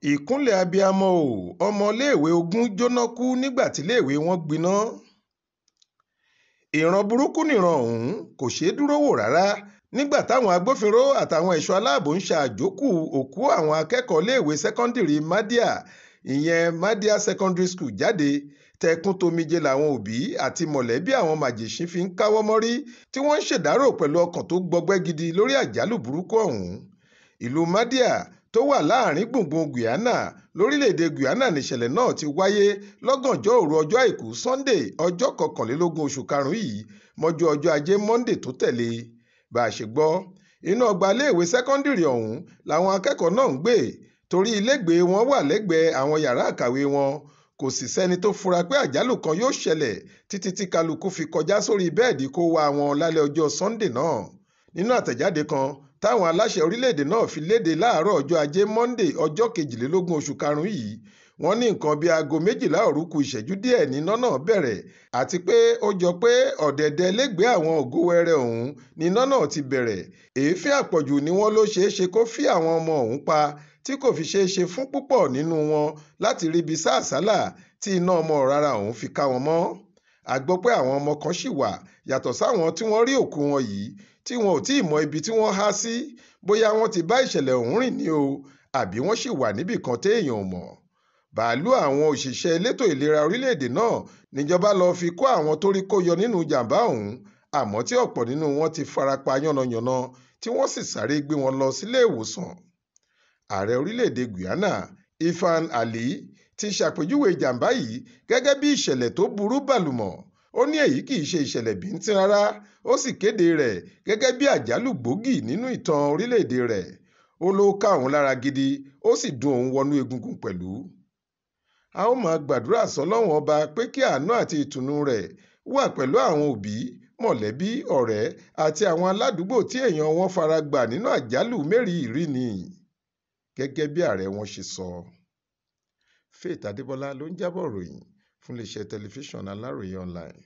Ikunle Abiyamọ o, ọmọléèwé Ogun jóná kú nígbà tíléèwé wọn gbiná. Ìran burúkú nìran ọ̀hún kò ṣeé dúró wò rárá nígbà táwọn agbófinró àtàwọn ẹ̀ṣọ́ aláàbò ń ṣàjókù òkú àwọn akẹ́kọ̀ọ́ léèwé sẹ́kọ́ndìrì Madia ìyẹn Madia Secondary School jáde. Tẹkún tomijé làwọn òbí àti mọ̀lẹ́bí àwọn màjèṣín fi ń káwọ́ mọ́rí tí wọ́n ń ṣèdárò pẹ̀lú ọkàn tó gbọgbẹ́ gidi lórí àjálù burúkú ọ̀hún. Ìlú Madia tó wà láàrin gbùngbùn Gbina lórílẹ̀‐èdè Gbina níṣẹ̀lẹ̀ náà ti wáyé lọ́gànjọ́ òru ọjọ́ àìkú Sunday ọjọ́ 21 oṣù karùn-ún yìí mọ́jú ọjọ́ ajé Monday tó tẹ̀lé. Bá a ṣe gbọ́, inú ọgbà iléèwé sẹ́kọ́ndìrì ọ̀hún làwọn akẹ́kọ̀ọ́ náà ń gbé torí ilégbèé wọn wà lẹ́gbẹ̀ẹ́ àwọn yàrá àkàwé wọn. Kò sì sẹ́ni tó fura pé àjálù kan yóò ṣẹlẹ̀ títí tí kálukú fi kọjá sórí bẹ́ẹ̀dì kó wá wọn lálẹ́ ọjọ́ Sunday náà. Nínú àtẹ̀jáde kan táwọn aláṣẹ orílẹ̀-èdè náà fi léde láàárọ̀ ọjọ́ ajé Monday ọjọ́ 22 oṣù karùn-ún yìí, wọ́n ní nǹkan bíi aago 12 òru kù ìṣẹ́jú díẹ̀ níná náà bẹ̀rẹ̀ àti pé ó jọ pé ọ̀dẹ̀dẹ̀ lẹ́gbẹ̀ẹ́ àwọn ògówẹ́rẹ́ ọ̀hún níná náà ti bẹ̀rẹ̀. Èéfín àpọ̀jù ni wọ́n ló ṣeé ṣe kó fí àwọn ọmọ ọ̀hún pa tí kò fi ṣeé ṣe fún púpọ̀ nínú wọn láti ríbi sá àsálà tí iná ọmọ rárá ọ̀hún fi ká wọn mọ́. A gbọ́ pé àwọn ọmọ kan ṣì wà yàtọ̀ sáwọn tí wọ́n rí òkú wọn yìí tí wọn ò tí ì mọ ibi tí wọ́n há sí, bóyá wọ́n ti bá ìṣẹ̀lẹ̀ ọ̀hún rìn ní o àbí wọ́n ṣì wà níbì kan téèyàn ò mọ̀. Bàálù àwọn òṣìṣẹ́ elétò ìlera orílẹ̀-èdè náà níjọba lọ fi kó àwọn tó rí kó yọ nínú jàǹbá ọ̀hún, àmọ́ tí ọ̀pọ̀ nínú wọn ti farapa yánnayànna tí wọ́n sì sáré gbé wọn lọ sílé ìwòsàn. Ààrẹ orílẹ̀-èdè Gbina Ifan Ali ti ṣàpèjúwe ìjàmbá yìí gẹ́gẹ́ bí ìṣẹ̀lẹ̀ tó burú bàlùmọ̀. Ó ní èyí kì í ṣe ìṣẹ̀lẹ̀ bíntín rárá, ó sì kéde rẹ̀ gẹ́gẹ́ bí àjálù gbòógì nínú ìtàn orílẹ̀-èdè rẹ̀. Ó ló ká òun lára gidi, ó sì dùn òun wọnú egungun pẹ̀lú. A ó máa gbàdúrà sọ́lọ́run ọba pé kí àánú àti ìtùnú rẹ̀ wà pẹ̀lú àwọn òbí, mọ̀lẹ́bí, ọ̀rẹ́ àti àwọn aládùúgbò tí èèyàn wọn fara gbà nínú àjálù mẹ́rìírí ni, gẹ́gẹ́ bí ààrẹ wọn ṣe sọ. Faith Adébọlá ló ń jábọ̀ ròyìn fún iléeṣẹ́ tẹlifíṣàn Aláròye online.